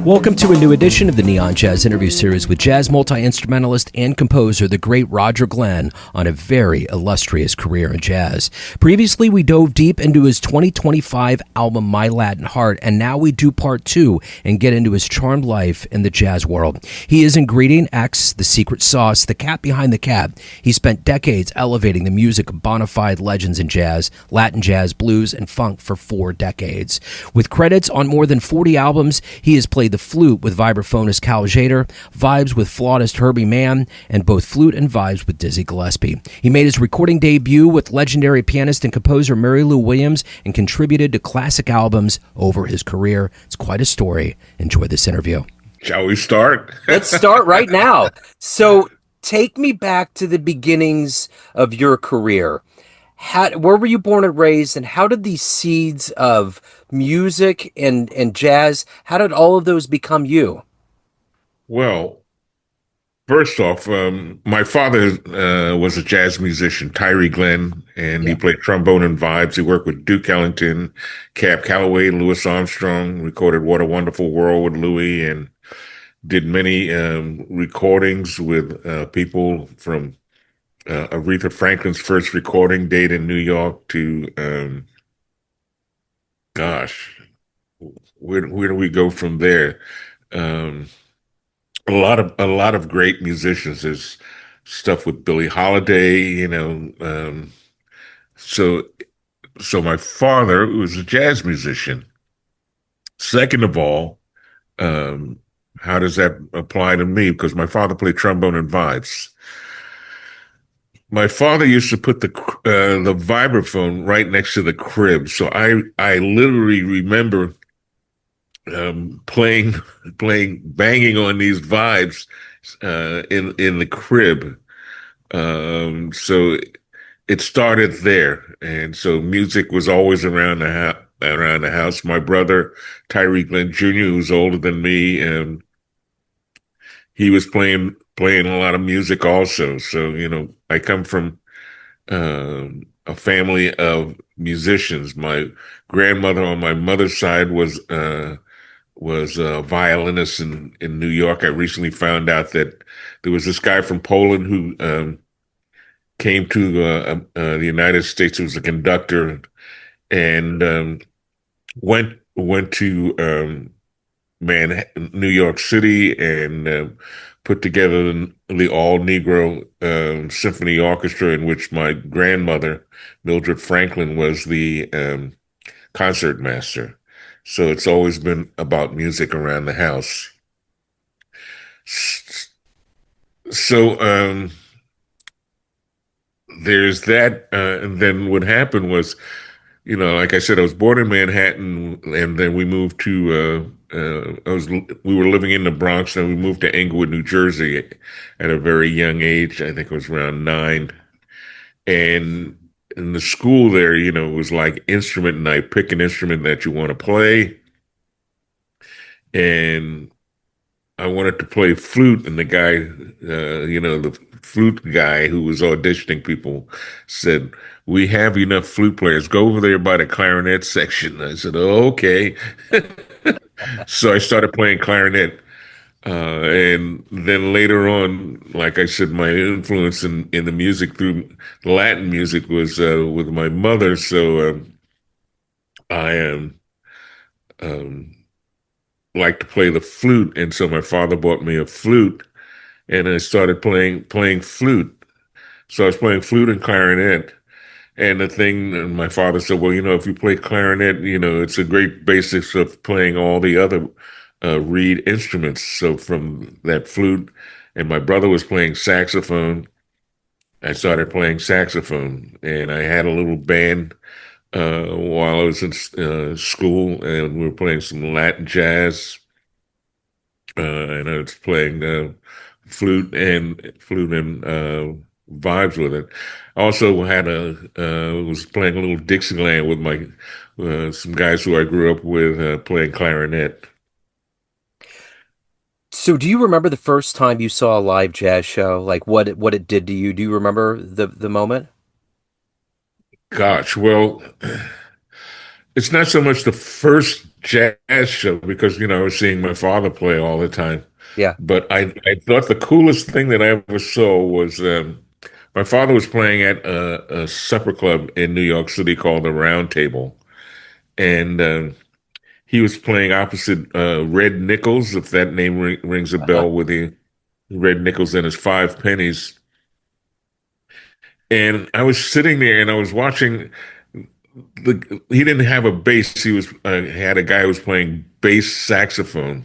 Welcome to a new edition of the Neon Jazz interview series with jazz multi-instrumentalist and composer, the great Roger Glenn, on a very illustrious career in jazz. Previously, we dove deep into his 2025 album, My Latin Heart, and now we do part two and get into his charmed life in the jazz world. He is Ingredient X, the secret sauce, the cat behind the cat. He spent decades elevating the music of bona fide legends in jazz, Latin jazz, blues, and funk for 4 decades. With credits on more than 40 albums, he has played the flute with vibraphonist Cal Tjader, vibes with flautist Herbie Mann, and both flute and vibes with Dizzy Gillespie. He made his recording debut with legendary pianist and composer Mary Lou Williams and contributed to classic albums over his career. It's quite a story. Enjoy this interview. Shall we start? Let's start right now. So take me back to the beginnings of your career. Where were you born and raised, and how did these seeds of music and jazz, how did all of those become you? Well, first off, my father was a jazz musician, Tyree Glenn, and he played trombone and vibes. He worked with Duke Ellington, Cab Calloway, Louis Armstrong, recorded What a Wonderful World with Louis, and did many recordings with people from Aretha Franklin's first recording date in New York to, where do we go from there? A lot of great musicians. There's stuff with Billie Holiday, so my father was a jazz musician. Second of all, how does that apply to me? Because my father played trombone and vibes. My father used to put the vibraphone right next to the crib, so I literally remember banging on these vibes in the crib. So it started there, and so music was always around the house. My brother Tyree Glenn Jr., who's older than me, he was playing a lot of music also. So, I come from a family of musicians. My grandmother on my mother's side was a violinist in New York. I recently found out that there was this guy from Poland who came to the United States. He was a conductor and went to Manhattan, New York City, and put together the all-Negro symphony orchestra, in which my grandmother, Mildred Franklin, was the concertmaster. So it's always been about music around the house. So there's that, and then what happened was, like I said, I was born in Manhattan, and then we moved to we were living in the Bronx, and we moved to Englewood, New Jersey at a very young age. I think it was around 9. And in the school there, it was like instrument night. Pick an instrument that you want to play. And I wanted to play flute, and the guy, the flute guy who was auditioning people said, "We have enough flute players. Go over there by the clarinet section." I said, "Oh, okay." So I started playing clarinet. And then later on, like I said, my influence in the music through Latin music was with my mother. So I like to play the flute, and so my father bought me a flute, and I started playing flute. So I was playing flute and clarinet. And and my father said, well, if you play clarinet, it's a great basis of playing all the other reed instruments. So from that flute, and my brother was playing saxophone, I started playing saxophone. And I had a little band while I was in school, and we were playing some Latin jazz. And I was playing flute and vibes with it. I also was playing a little Dixieland with some guys who I grew up with playing clarinet. So do you remember the first time you saw a live jazz show? Like what it did to you? Do you remember the moment? Gosh, well, it's not so much the first jazz show because, I was seeing my father play all the time. Yeah. But I thought the coolest thing that I ever saw was my father was playing at a supper club in New York City called the Round Table. And he was playing opposite Red Nichols, if that name rings a Uh-huh. bell, with the Red Nichols and his five pennies. And I was sitting there and I was watching he didn't have a bass. He was had a guy who was playing bass saxophone.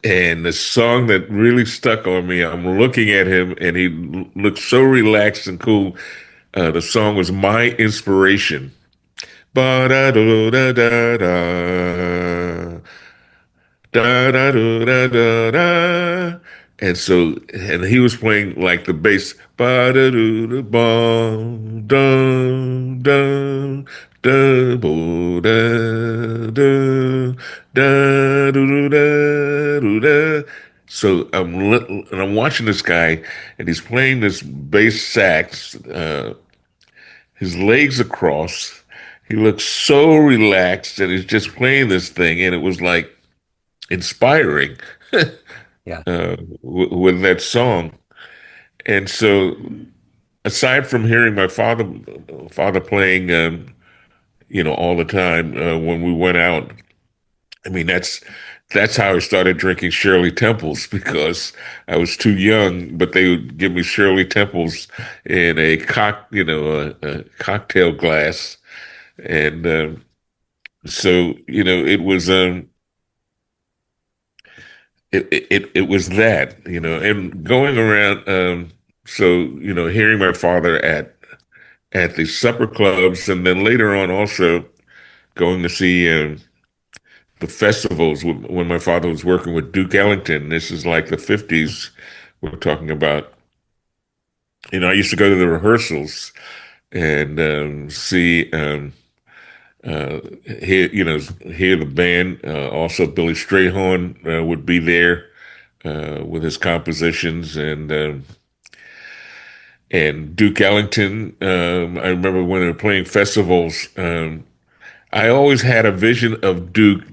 And the song that really stuck on me, I'm looking at him and he looked so relaxed and cool. The song was My Inspiration. Ba da da da da da. Da da da da da da. And he was playing like the bass. Ba da da da bum dum dum da bo da da da do da do da. So and I'm watching this guy, and he's playing this bass sax. His legs across. He looks so relaxed, and he's just playing this thing, and it was like inspiring Yeah. with that song. And so, aside from hearing my father playing, all the time when we went out, I mean that's how I started drinking Shirley Temples because I was too young, but they would give me Shirley Temples in a cocktail glass, and so it was it was that, and going around, so, hearing my father at the supper clubs, and then later on also going to see the festivals when my father was working with Duke Ellington. This is like the 50s we're talking about. I used to go to the rehearsals and see hear the band. Also, Billy Strayhorn would be there with his compositions, and Duke Ellington. I remember when they were playing festivals. I always had a vision of Duke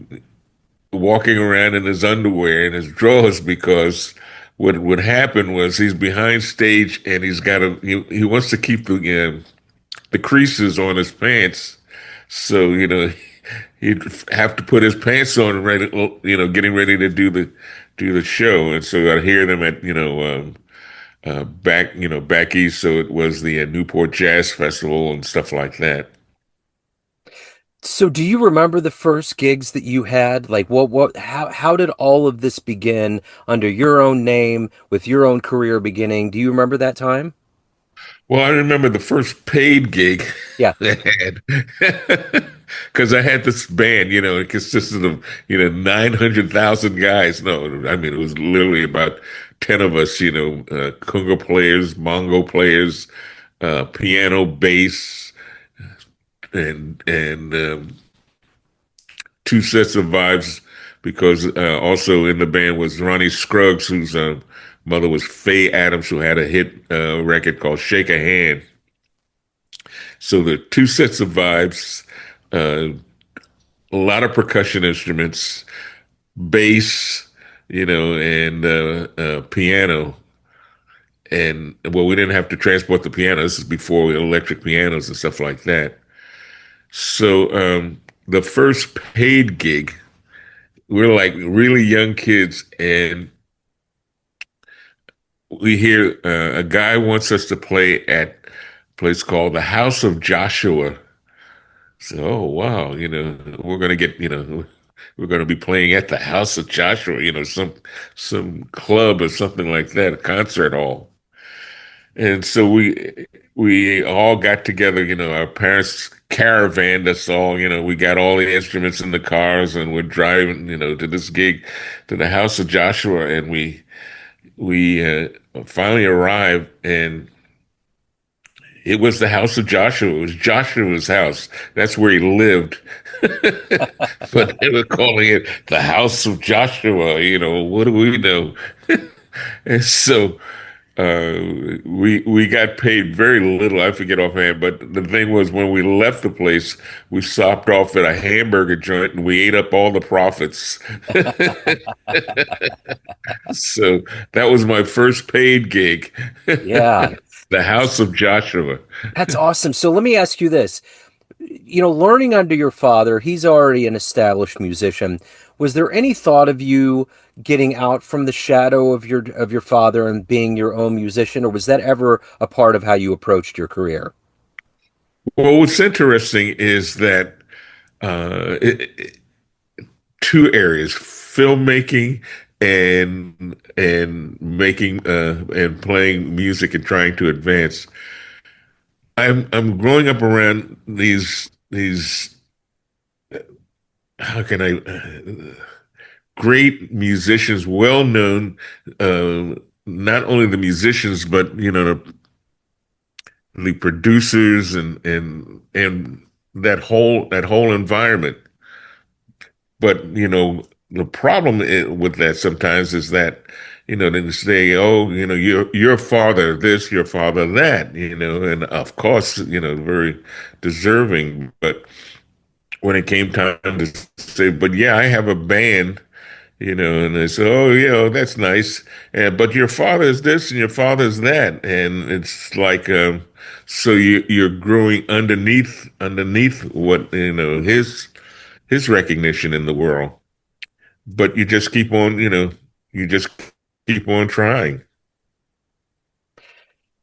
walking around in his underwear and his drawers because what would happen was he's behind stage and he wants to keep the creases on his pants. So, he'd have to put his pants on ready, getting ready to do the show. And so I'd hear them at, back east. So it was the Newport Jazz Festival and stuff like that. So do you remember the first gigs that you had? Like how did all of this begin under your own name with your own career beginning? Do you remember that time? Well, I remember the first paid gig Yeah. I had because I had this band, it consisted of, 900,000 guys. No, I mean, it was literally about 10 of us, conga players, bongo players, piano, bass, and two sets of vibes because also in the band was Ronnie Scruggs, whose mother was Faye Adams, who had a hit record called Shake a Hand. So the two sets of vibes, uh, a lot of percussion instruments, bass, and piano. And well, we didn't have to transport the piano. This is before electric pianos and stuff like that. So the first paid gig, we're like really young kids, and we hear a guy wants us to play at a place called the House of Joshua. So, oh wow, we're gonna get, we're gonna be playing at the House of Joshua, some club or something like that, a concert hall. And so we all got together, our parents caravanned us all, we got all the instruments in the cars and we're driving, to this gig to the House of Joshua, and we finally arrived, and it was the House of Joshua. It was Joshua's house. That's where he lived. But they were calling it the House of Joshua. What do we know? And so We got paid very little. I forget offhand, but the thing was when we left the place, we stopped off at a hamburger joint and we ate up all the profits. So that was my first paid gig. Yeah, The House of Joshua. that's awesome. So let me ask you this. Learning under your father, he's already an established musician. Was there any thought of you getting out from the shadow of your father and being your own musician, or was that ever a part of how you approached your career? Well, what's interesting is that two areas: filmmaking and making and playing music and trying to advance. I'm growing up around these how can I great musicians, well known, not only the musicians but the producers and that whole environment. But the problem with that sometimes is that they say, oh, your father this, your father that, and of course, very deserving. But when it came time to say, but yeah, I have a band, and they say, oh yeah, oh, that's nice, but your father is this and your father is that, and it's like, so you're growing underneath what his recognition in the world, but you just keep on trying.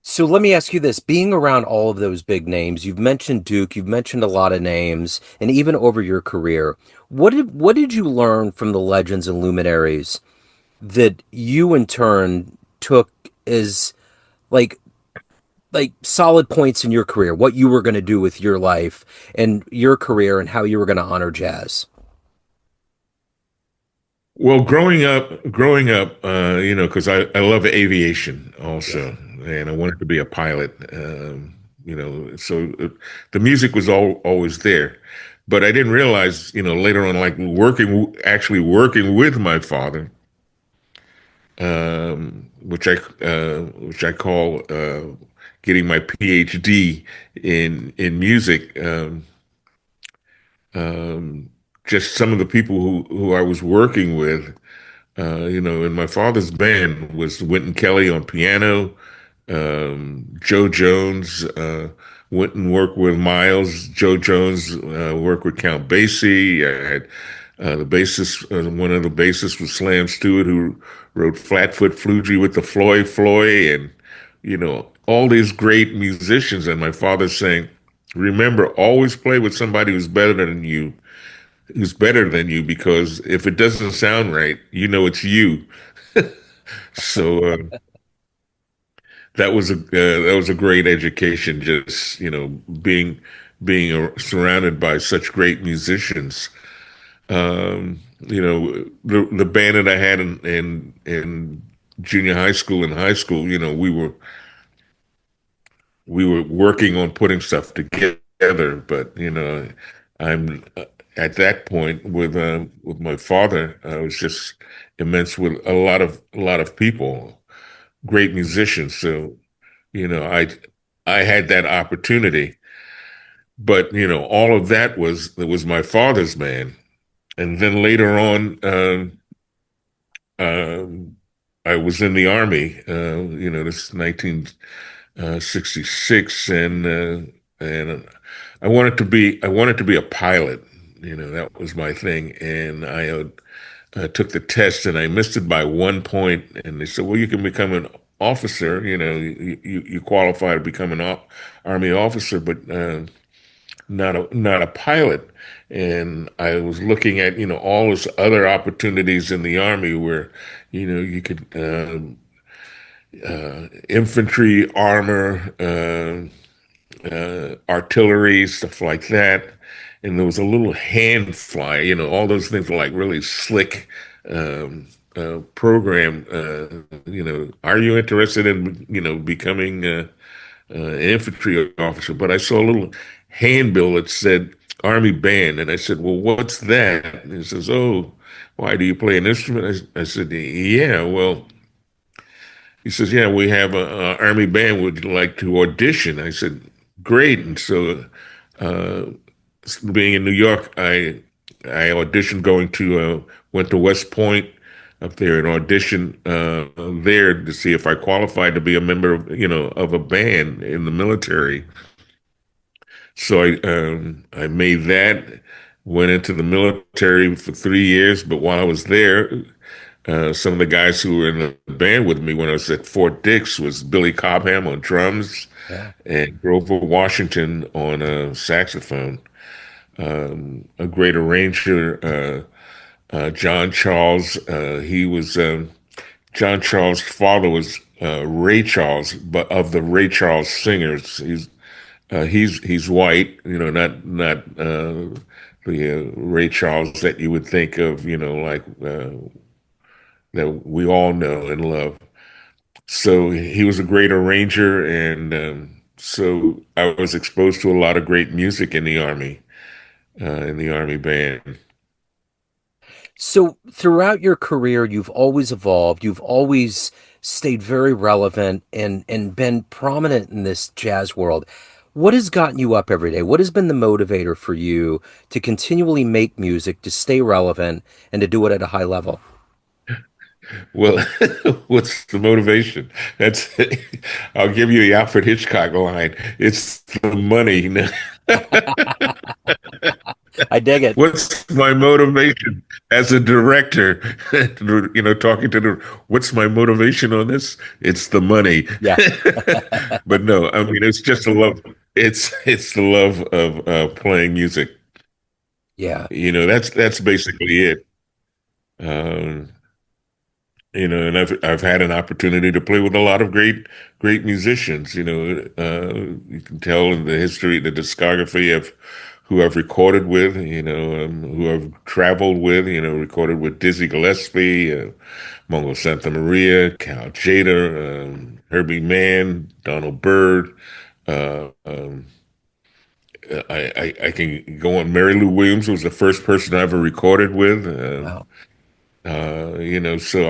So let me ask you this, being around all of those big names, you've mentioned Duke, you've mentioned a lot of names, and even over your career, what did you learn from the legends and luminaries that you in turn took as like solid points in your career, what you were going to do with your life and your career and how you were going to honor jazz? Well, growing up, because I love aviation Yeah. also, and I wanted to be a pilot. So the music was always there, but I didn't realize, later on, like actually working with my father, which I call getting my PhD in music. Um, just some of the people who I was working with. And my father's band was Wynton Kelly on piano, Joe Jones went and worked with Miles. Joe Jones worked with Count Basie. I had the bassist, one of the bassists was Slam Stewart, who wrote Flatfoot Flugie with the Floyd, and all these great musicians. And my father's saying, remember, always play with somebody who's better than you, because if it doesn't sound right, it's you. So that was a great education. Just being surrounded by such great musicians. The band that I had in junior high school and high school. We were working on putting stuff together, but I'm at that point with my father. I was just immense with a lot of people, great musicians. So I had that opportunity, but all of that was my father's band, and then later on, um, I was in the army. This is 1966, and I wanted to be a pilot. That was my thing, and I took the test and I missed it by 1 point. And they said, "Well, you can become an officer. You qualify to become an army officer, but not a pilot." And I was looking at all those other opportunities in the army where you could infantry, armor, artillery, stuff like that. And there was a little hand fly, all those things were like really slick program. Are you interested in, becoming an infantry officer? But I saw a little handbill that said Army Band. And I said, well, what's that? And he says, oh, why do you play an instrument? I said, yeah, well, he says, "Yeah, we have a army band. Would you like to audition?" I said, "Great." And so, uh, being in New York, I auditioned going to went to West Point up there and auditioned there to see if I qualified to be a member of of a band in the military. So I made that, went into the military for 3 years. But while I was there, some of the guys who were in the band with me when I was at Fort Dix was Billy Cobham on drums Yeah. and Grover Washington on saxophone. A great arranger, John Charles. He was John Charles' father was Ray Charles, but of the Ray Charles singers. He's white, not the Ray Charles that you would think of, like that we all know and love. So he was a great arranger, and so I was exposed to a lot of great music in the Army band. So throughout your career, you've always evolved. You've always stayed very relevant and been prominent in this jazz world. What has gotten you up every day? What has been the motivator for you to continually make music, to stay relevant, and to do it at a high level? Well, what's the motivation? That's I'll give you the Alfred Hitchcock line. It's the money. I dig it. What's my motivation as a director? Talking to what's my motivation on this? It's the money. Yeah, But no, I mean it's just a love. It's the love of playing music. yeah. That's basically it. Um, and I've had an opportunity to play with a lot of great musicians. You can tell in the history, the discography of who I've recorded with. Who I've traveled with. Recorded with Dizzy Gillespie, Mongo Santa Maria, Cal Tjader, Herbie Mann, Donald Byrd. Uh, um, I can go on. Mary Lou Williams was the first person I ever recorded with. Wow. So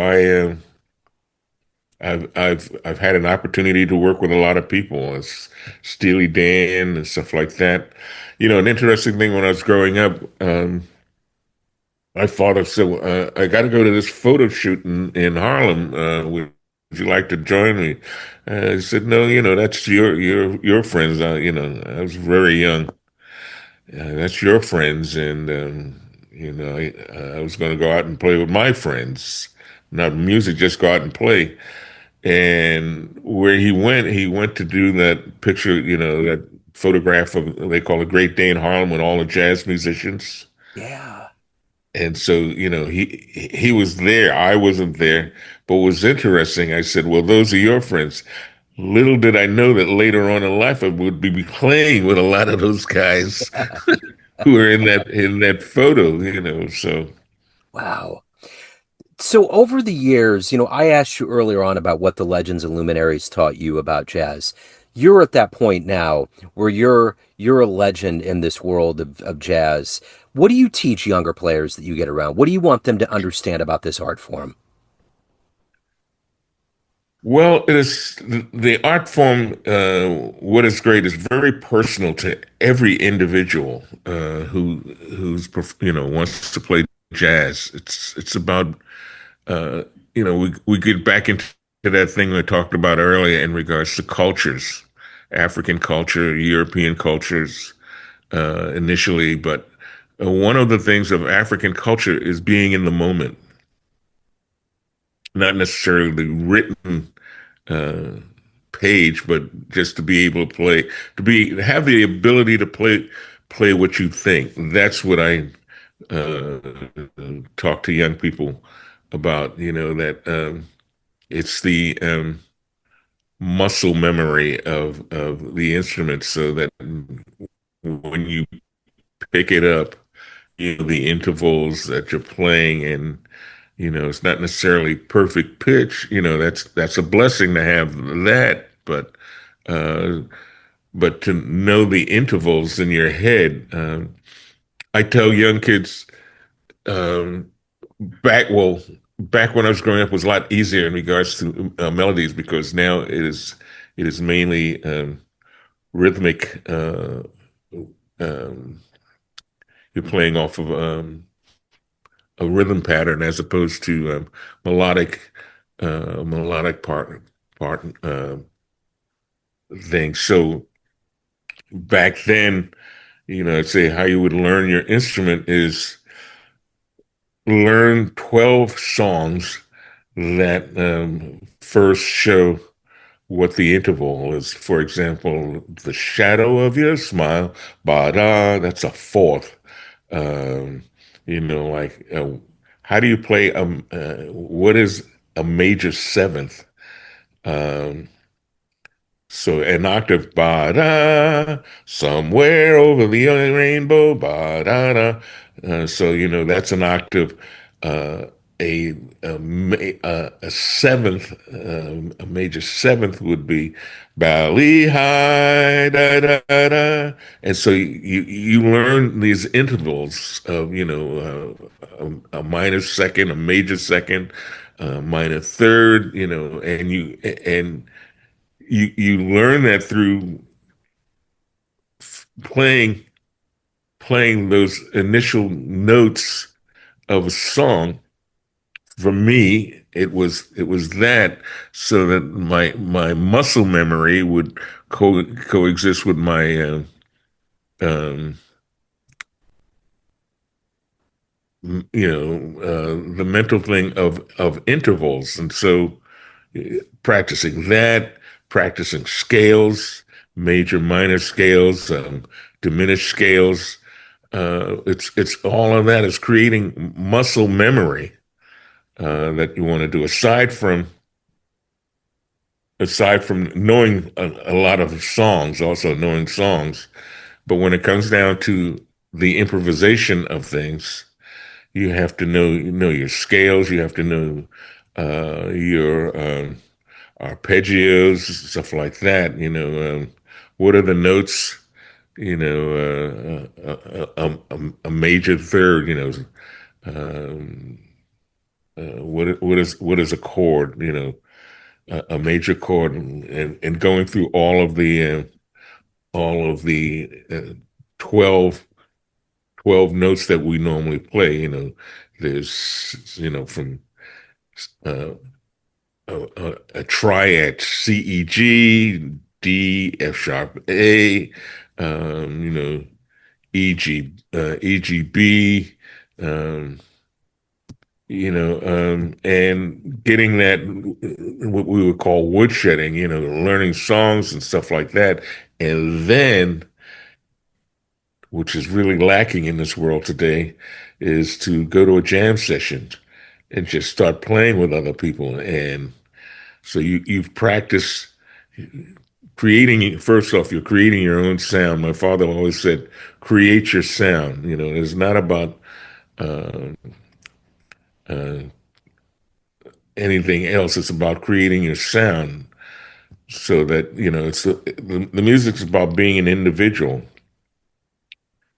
I've had an opportunity to work with a lot of people, Steely Dan and stuff like that. An interesting thing when I was growing up, my father said, "I got to go to this photo shoot in Harlem. Would you like to join me?" I said, "No, that's your friends." I was very young. That's your friends, and I was going to go out and play with my friends, not music, just go out and play. And where he went to do that picture, that photograph of, they call it Great Day in Harlem with all the jazz musicians. Yeah. And so, he was there. I wasn't there. But what was interesting, I said, "Well, those are your friends." Little did I know that later on in life I would be playing with a lot of those guys who were in that photo, so. Wow. So over the years, I asked you earlier on about what the legends and luminaries taught you about jazz. You're at that point now where you're a legend in this world of jazz. What do you teach younger players that you get around? What do you want them to understand about this art form? Well, it is the art form. What is great is very personal to every individual who's wants to play jazz. It's about we get back into that thing we talked about earlier in regards to cultures, African culture, European cultures initially, but one of the things of African culture is being in the moment, not necessarily the written uh, page, but just to be able to play, to have the ability to play what you think. That's what I uh, talk to young people about. That it's the muscle memory of the instrument, so that when you pick it up, the intervals that you're playing, and it's not necessarily perfect pitch. That's a blessing to have that, uh, but to know the intervals in your head. I tell young kids, um, back well back when I was growing up was a lot easier in regards to melodies because now it is mainly rhythmic. Um, you're playing off of a rhythm pattern as opposed to melodic melodic part thing. So back then, I'd say how you would learn your instrument is learn 12 songs that first show what the interval is. For example, the shadow of your smile, ba-da, that's a fourth. Um, like how do you play what is a major seventh? Um, so an octave, ba da, somewhere over the rainbow, ba da da. So that's an octave. Uh, a a seventh, a major seventh would be Bali high da da da. And so you learn these intervals of a minor second, a major second, minor third, and you learn that through playing playing those initial notes of a song. For me, it was that so that my muscle memory would coexist with my um, the mental thing of intervals, and so practicing that, practicing scales, major, minor scales, diminished scales. It's all of that is creating muscle memory that you want to do. Aside from knowing a lot of songs, also knowing songs, but when it comes down to the improvisation of things, you have to know your scales. You have to know your arpeggios, stuff like that. What are the notes? A major third. Um, what is a chord? A major chord, and going through all of the 12 12 notes that we normally play. There's from uh, a triad: C E G, D, F sharp, A, E G B, um, and getting that what we would call woodshedding, learning songs and stuff like that, and then, which is really lacking in this world today, is to go to a jam session and just start playing with other people. And so you've practiced creating. First off, you're creating your own sound. My father always said, "Create your sound." It's not about uh, uh, anything else. It's about creating your sound, so that it's the music's about being an individual.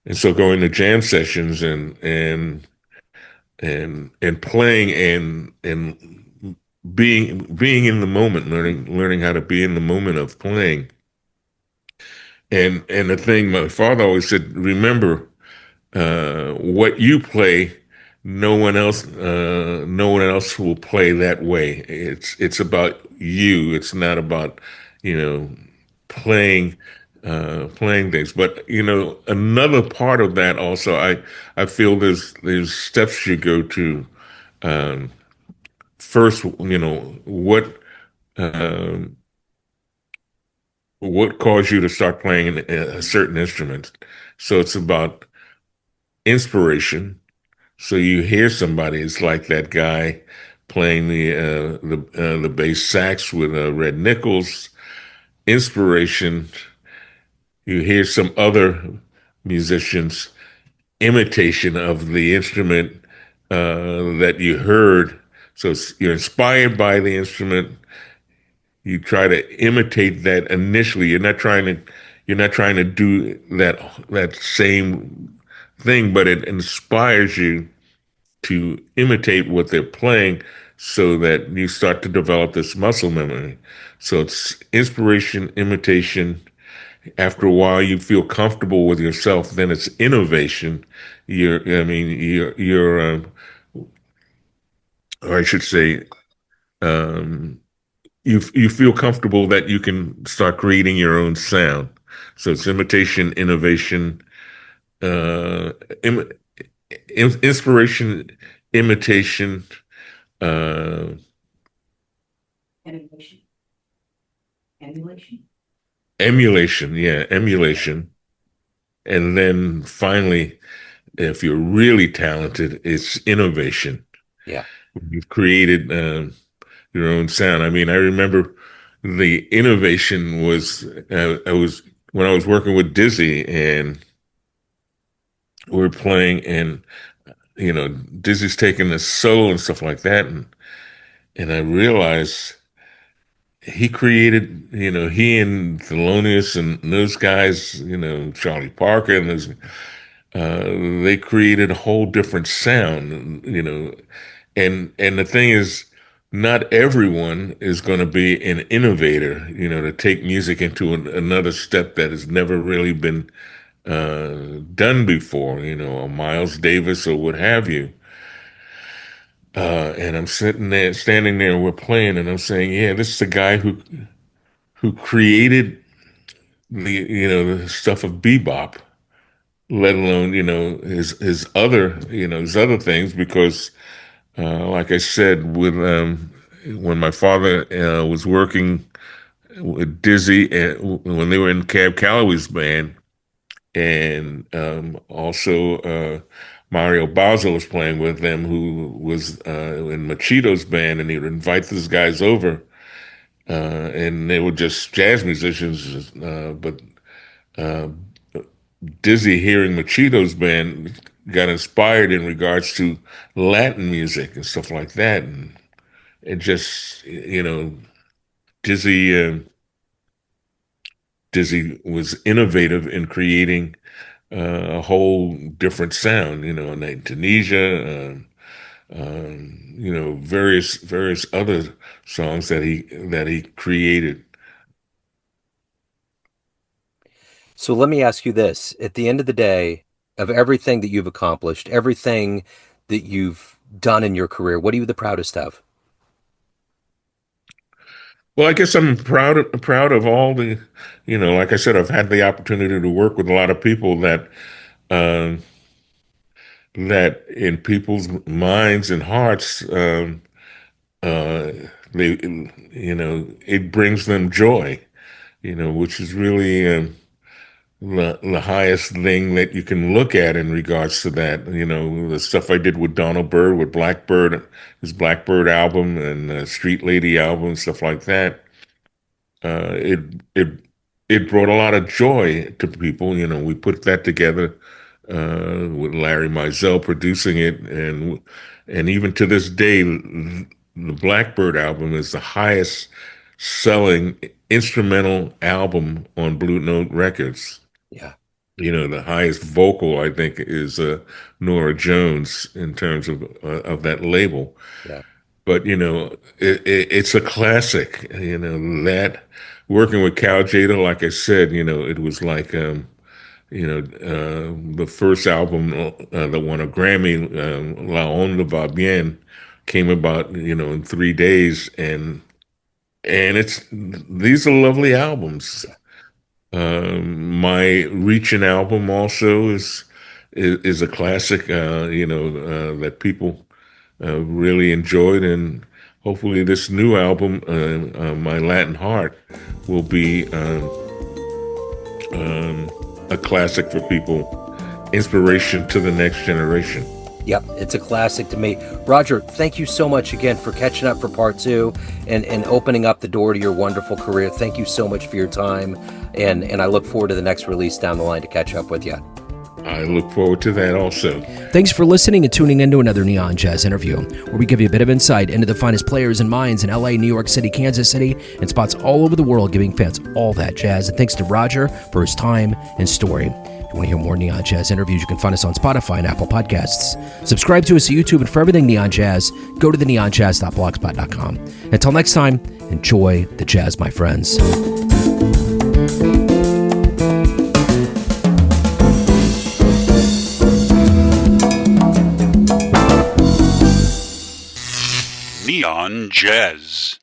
And so going to jam sessions and playing and being in the moment, learning how to be in the moment of playing. And the thing my father always said, remember, what you play, no one else will play that way. It's about you. It's not about, you know, playing playing things. But another part of that also, I feel there's steps you go to. Um, First, um, what caused you to start playing a certain instrument. So it's about inspiration. So you hear somebody, it's like that guy playing the bass sax with Red Nichols. Inspiration. You hear some other musicians' imitation of the instrument that you heard. So you're inspired by the instrument. You try to imitate that initially. You're not trying to do that same thing, but it inspires you to imitate what they're playing so that you start to develop this muscle memory. So it's inspiration, imitation. After a while, you feel comfortable with yourself. Then it's innovation. Or I should say, um, you feel comfortable that you can start creating your own sound. So it's imitation, innovation, uh, im inspiration, imitation, uh, Emulation. Emulation. emulation. Yeah, emulation. And then finally, if you're really talented, it's innovation. Yeah. You've created your own sound. I mean, I remember the innovation was I was when I was working with Dizzy, and we were playing, and Dizzy's taking the solo and stuff like that, and I realized he created, he and Thelonious and those guys, Charlie Parker and those, they created a whole different sound, and the thing is, not everyone is going to be an innovator, to take music into another step that has never really been done before, a Miles Davis or what have you. And I'm standing there, and we're playing, and I'm saying, yeah, this is the guy who created the stuff of bebop, let alone his other things, because like I said, with when my father was working with Dizzy, and when they were in Cab Calloway's band, and also Mario Bowser was playing with them, who was in Machito's band, and he would invite these guys over, and they were just jazz musicians, but uh, Dizzy, hearing Machito's band, got inspired in regards to Latin music and stuff like that, and it just, Dizzy, Dizzy was innovative in creating a whole different sound, in Tunisia, various other songs that he created. So let me ask you this. At the end of the day, of everything that you've accomplished, everything that you've done in your career, what are you the proudest of? Well, I guess I'm proud of all the, like I said, I've had the opportunity to work with a lot of people uh, that in people's minds and hearts, uh, they, it brings them joy, which is really the highest thing that you can look at in regards to that. The stuff I did with Donald Byrd, with Blackbird, his Blackbird album, and Street Lady album, and stuff like that. It it it brought a lot of joy to people. We put that together with Larry Mizell producing it, and even to this day, the Blackbird album is the highest selling instrumental album on Blue Note Records. Yeah. The highest vocal, I think, is Nora Jones in terms of that label. Yeah. But it's a classic. That working with Cal Tjader, like I said, it was like the first album that won a Grammy, La Onda Va Bien, came about in 3 days, and these are lovely albums. My Reaching album also is a classic, that people really enjoyed, and hopefully this new album, My Latin Heart, will be a classic for people, inspiration to the next generation. Yep, it's a classic to me. Roger, thank you so much again for catching up for part two and opening up the door to your wonderful career. Thank you so much for your time, and I look forward to the next release down the line to catch up with you. I look forward to that also. Thanks for listening and tuning into another Neon Jazz interview, where we give you a bit of insight into the finest players and minds in LA, New York City, Kansas City, and spots all over the world, giving fans all that jazz. And thanks to Roger for his time and story. If Want to hear more Neon Jazz interviews? You can find us on Spotify and Apple Podcasts. Subscribe to us at YouTube, and for everything Neon Jazz, go to theneonjazz.blogspot.com. Until next time, enjoy the jazz, my friends. Neon Jazz.